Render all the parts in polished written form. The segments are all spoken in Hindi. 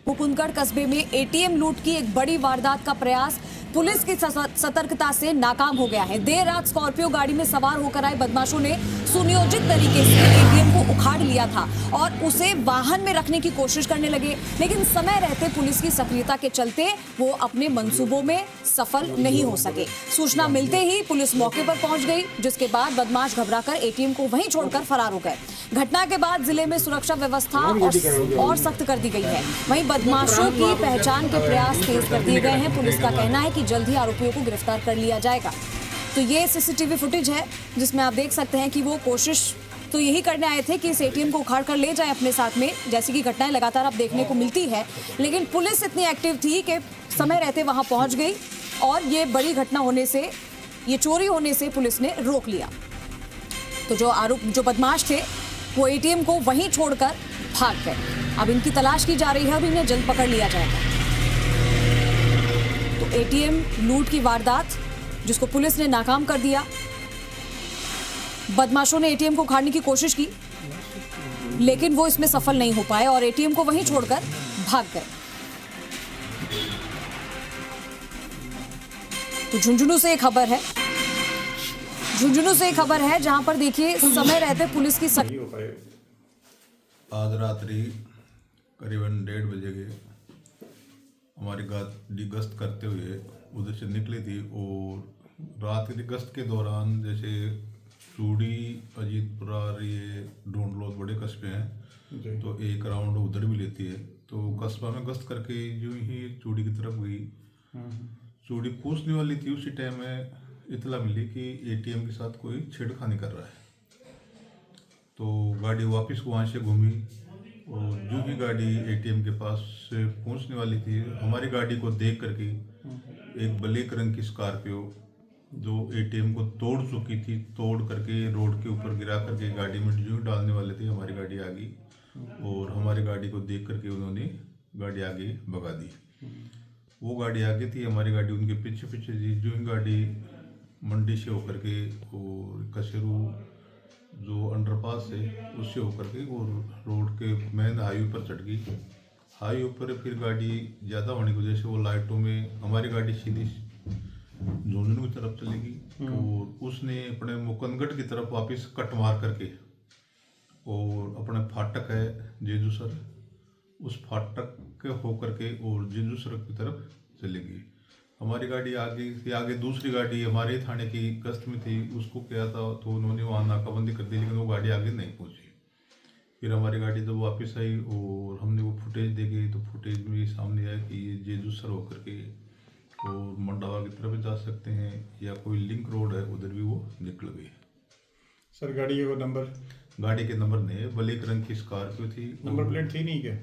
मुकुंदगढ़ कस्बे में एटीएम लूट की एक बड़ी वारदात का प्रयास पुलिस की सतर्कता से नाकाम हो गया है। देर रात स्कॉर्पियो गाड़ी में सवार होकर आए बदमाशों ने सुनियोजित तरीके से एटीएम को उखाड़ लिया था और उसे वाहन में रखने की कोशिश करने लगे, लेकिन समय रहते पुलिस की सक्रियता के चलते वो अपने मंसूबों में सफल नहीं हो सके। सूचना मिलते ही पुलिस मौके पर पहुंच गई, जिसके बाद बदमाश घबराकर एटीएम को वहीं छोड़कर फरार हो गए। घटना के बाद जिले में सुरक्षा व्यवस्था और सख्त कर दी गई है। वहीं बदमाशों की पहचान के प्रयास तेज कर दिए गए हैं। पुलिस का कहना है कि जल्द ही आरोपियों को गिरफ्तार कर लिया जाएगा। तो ये सीसीटीवी फुटेज है जिसमें आप देख सकते हैं कि वो कोशिश तो यही करने आए थे कि इस एटीएम को उखाड़ कर ले जाएं अपने साथ में, जैसी कि घटनाएं लगातार अब देखने को मिलती है। लेकिन पुलिस इतनी एक्टिव थी कि समय रहते वहां पहुंच गई और ये बड़ी घटना होने से, ये चोरी होने से पुलिस ने रोक लिया। तो जो बदमाश थे वो एटीएम को वहीं छोड़कर भाग गए। अब इनकी तलाश की जा रही है, अब इन्हें जल्द पकड़ लिया जाएगा। तो एटीएम लूट की वारदात जिसको पुलिस ने नाकाम कर दिया। बदमाशों ने एटीएम को उखाड़ने की कोशिश की, लेकिन वो इसमें सफल नहीं हो पाए और एटीएम को वहीं छोड़कर भाग गए। तो झुंझुनू से एक खबर है, जहां पर देखिए समय रहते पुलिस की आज रात्रि करीबन 1:30 बजे के हमारी गाड़ी गश्त करते हुए उधर से निकली थी और रात की गश्त के दौरान जैसे चूड़ी, अजीतपुरा, ये ढूंढ लो बड़े कस्बे हैं तो एक राउंड उधर भी लेती है। तो कस्बा में गश्त करके यूं ही चूड़ी की तरफ गई, चूड़ी पूछने वाली थी। उसी टाइम में इतला मिली कि एटीएम के साथ कोई छेड़खानी कर रहा है। तो गाड़ी वापस वहाँ से घूमी और जो भी गाड़ी एटीएम के पास से पहुँचने वाली थी, हमारी गाड़ी को देख करके एक ब्लैक रंग की स्कॉर्पियो जो एटीएम को तोड़ चुकी थी, तोड़ करके रोड के ऊपर गिरा करके गाड़ी में जो डालने वाले थे, हमारी गाड़ी आ गई और हमारी गाड़ी को देख करके उन्होंने गाड़ी आगे भगा दी। वो गाड़ी आगे थी, हमारी गाड़ी उनके पीछे पीछे थी। जो ही गाड़ी मंडी से होकर के और कसेरू जो अंडरपास है उससे होकर के और रोड के मेन हाईवे पर चढ़ गई। हाईवे पर फिर गाड़ी ज़्यादा होने की वजह से वो लाइटों में हमारी गाड़ी सीधी झुंझुनू की तरफ चलेगी और उसने अपने मुकुंदगढ़ की तरफ वापस कट मार करके और अपने फाटक है जेजू सर, उस फाटक के होकर के और जेजू सड़क की तरफ चलेगी। हमारी गाड़ी आगे थी, आगे दूसरी गाड़ी हमारे थाने की गश्त में थी, उसको क्या था तो उन्होंने वहाँ नाकाबंदी कर दी, लेकिन वो गाड़ी आगे नहीं पहुँची। फिर हमारी गाड़ी जब वापस आई और हमने वो फुटेज देखी तो फुटेज में सामने आया कि ये जेजू सर होकर के और मंडावा की तरफ जा सकते हैं या कोई लिंक रोड है उधर भी वो निकल गई। सर गाड़ी के वो नंबर, गाड़ी के नंबर नहीं, ब्लैक रंग की स्कॉर्पियो थी। नंबर प्लेट थी नहीं क्या?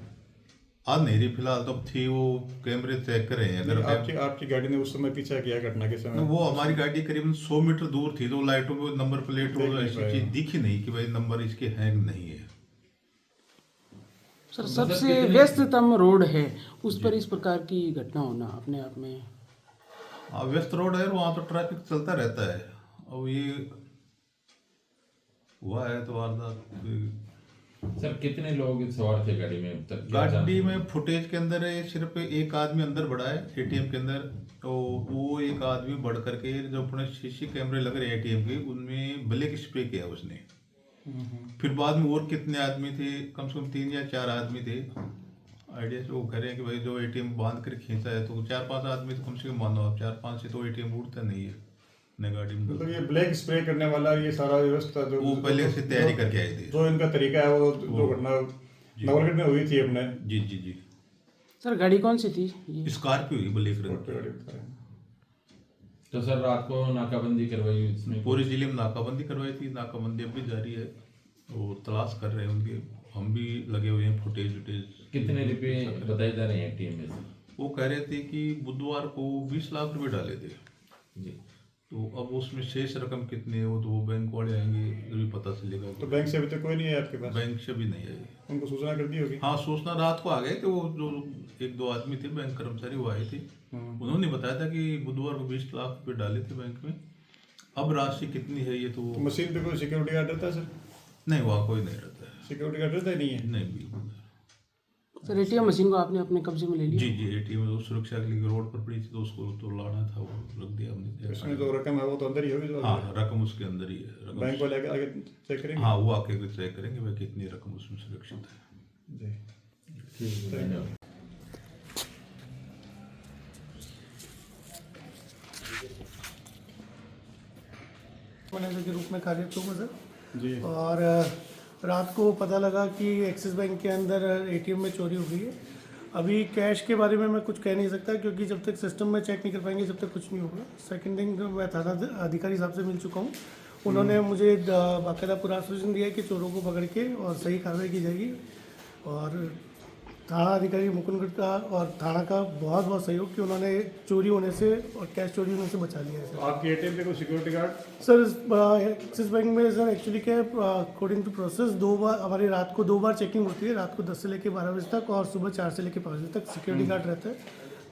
आज नहीं रही फिलहाल, तो थी वो कैमरे चेक कर रहे हैं। अगर आपकी गाड़ी ने उस समय पीछा किया घटना के समय? वो हमारी गाड़ी करीबन 100 मीटर दूर थी, तो लाइटों में नंबर प्लेट और ऐसी चीज दिखी नहीं कि भाई नंबर इसके हैं नहीं है। सर सबसे व्यस्ततम रोड है, उस पर इस प्रकार की घटना होना अपने आप में व्यस्त रोड है, वहाँ तो ट्रैफिक चलता रहता है। अब ये हुआ है तो वारदात। सर कितने लोग सवार थे गाड़ी में? गाड़ी में फुटेज के अंदर है सिर्फ एक आदमी अंदर बढ़ा है एटीएम के अंदर, तो वो एक आदमी बढ़ करके जो अपने सीसी कैमरे लग रहे हैं एटीएम के उनमें ब्लैक स्प्रे किया उसने। फिर बाद में और कितने आदमी थे, कम से कम 3 या 4 आदमी थे। आइडिया से वो कह रहे हैं कि भाई जो एटीएम बांध कर खींचा है तो 4-5 आदमी तो कम से कम मानो आप, 4-5 से तो एटीएम उड़ता नहीं है नई गाड़ी में। तो ये ब्लैक स्प्रे करने वाला ये सारा व्यवस्था जो वो पहले से तैयारी करके आए थे, जो इनका तरीका है वो जो घटना नवलगढ़ में हुई थी अपने। जी जी जी। सर गाड़ी कौन सी थी? स्कॉर्पियो ही ब्लैक रंग की। तो सर रात को नाकाबंदी करवाई इसमें? पूरे जिले में नाकाबंदी करवाई थी, नाकाबंदी अब भी जारी है और तलाश कर रहे हैं उनके, हम भी लगे हुए हैं फुटेज वुटेज। कितने रुपए बताए जा रहे हैं एटीएम में से? वो कह रहे थे कि बुधवार को 20 लाख रुपए डाले थे जी। तो अब उसमें शेष रकम कितनी है वो तो वो बैंक वाले आएंगे तो भी पता चलेगा। तो बैंक से अभी तक कोई नहीं है आपके पास? बैंक से भी नहीं आई। उनको सूचना कर दी होगी? हाँ सूचना रात को आ गए थे, वो जो 1-2 आदमी थे बैंक कर्मचारी वो आए थे, उन्होंने बताया था कि बुधवार को 20 लाख रुपए डाले थे बैंक में। अब राशि कितनी है ये तो मशीन पे कोई सिक्योरिटी गार्ड रहता है सर? नहीं, वहाँ कोई नहीं रहता है। सिक्योरिटी गार्ड रहता ही नहीं है। नहीं बिल्कुल सर एटीएम मशीन को आपने अपने कब्जे में ले लिया? जी जी एटीएम तो सुरक्षा के लिए रोड पर पड़ी थी तो उसको तो लाना था वो रख दिया हमने। इसमें जो रकम है वो तो अंदर ही होगी जो हाँ रकम उसके अंदर ही है रकम बैंक वाले आगे चेक करेंगे। हाँ वो आके चेक करेंगे भाई कितनी रकम उसमें सुरक्षित है। जी धन्यवाद। मैनेजर के रूप में कार्यरत हूँ मैं सर। जी और रात को पता लगा कि एक्सिस बैंक के अंदर एटीएम में चोरी हो गई है। अभी कैश के बारे में मैं कुछ कह नहीं सकता क्योंकि जब तक सिस्टम में चेक नहीं कर पाएंगे जब तक कुछ नहीं होगा। सेकंड थिंग मैं थाना अधिकारी साहब से मिल चुका हूँ। उन्होंने मुझे बाकायदा पूरा आश्वासन दिया है कि चोरों को पकड़ के और सही कार्रवाई की जाएगी। और थाना अधिकारी मुकुंदगढ़ का और थाना का बहुत बहुत सहयोग कि उन्होंने चोरी होने से और कैश चोरी होने से बचा लिया है सर। आपके एटीएम पे कोई security guard? Sir axis bank में सर एक्चुअली क्या है अकॉर्डिंग टू प्रोसेस 2 बार हमारी रात को 2 बार चेकिंग होती है। रात को 10 से लेकर 12 बजे तक और सुबह 4 से लेकर 5 बजे तक सिक्योरिटी गार्ड रहता है।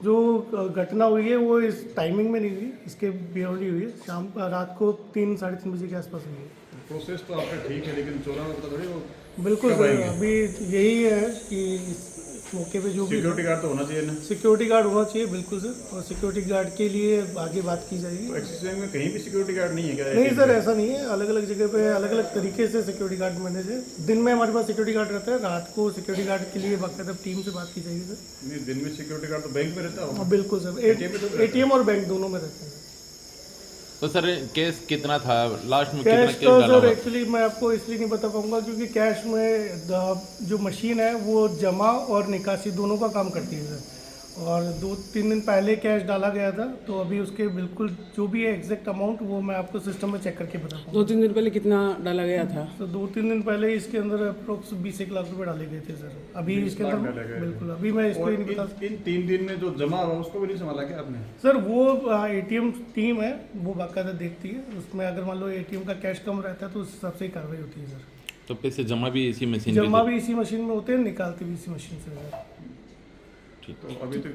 जो घटना हुई है वो इस टाइमिंग में नहीं हुई, इसके बियॉन्ड ही हुई है। शाम रात को 3 साढ़े 3 बजे के आसपास हुई है। प्रोसेस तो आपका ठीक है लेकिन चोरों का पता थोड़ी वो बिल्कुल कब सर आएंगे? अभी यही है कि इस मौके पे जो भी सिक्योरिटी गार्ड तो होना चाहिए ना। सिक्योरिटी गार्ड होना चाहिए बिल्कुल सर। और सिक्योरिटी गार्ड के लिए आगे बात की जाएगी। तो एक्सिस बैंक में कहीं भी सिक्योरिटी गार्ड नहीं है क्या? नहीं सर ऐसा नहीं है, अलग अलग जगह पे अलग अलग तरीके से सिक्योरिटी गार्ड मैनेज है। दिन में हमारे पास सिक्योरिटी गार्ड रहता है, रात को सिक्योरिटी गार्ड के लिए बाकायदा टीम से बात की जाएगी सर। नहीं दिन में सिक्योरिटी गार्ड तो बैंक में रहता हाँ होगा। बिल्कुल सर ATM में तो रहता है। एटीएम और बैंक दोनों में रहते हैं। तो सर केस कितना था लास्ट में, कितना कैश केस का डाला सर हुआ? एक्चुअली मैं आपको इसलिए नहीं बता पाऊंगा क्योंकि कैश में जो मशीन है वो जमा और निकासी दोनों का काम करती है सर। और 2-3 दिन पहले कैश डाला गया था तो अभी उसके बिल्कुल जो भी है एग्जैक्ट अमाउंट वो मैं आपको सिस्टम में चेक करके बताऊँगा। 2-3 दिन पहले कितना डाला गया था? तो 2-3 दिन पहले इसके अंदर अप्रोक्स 20-1 लाख रुपए डाले गए थे सर। अभी 20 इसके लाख अंदर डाले गए थे। बिल्कुल अभी मैं इसको और ही नहीं बता इन 3 दिन में जो जमा हुआ उसको भी नहीं संभाला क्या आपने? सर वो एटीएम टीम है वो बाकायदा देखती है। उसमें अगर मान लो एटीएम का कैश कम रहता है तो उस हिसाब से ही कार्रवाई होती है सर। तो पैसे जमा भी इसी मशीन पे जमा भी इसी मशीन में होते हैं, निकालते भी इसी मशीन से सर। तो अभी तक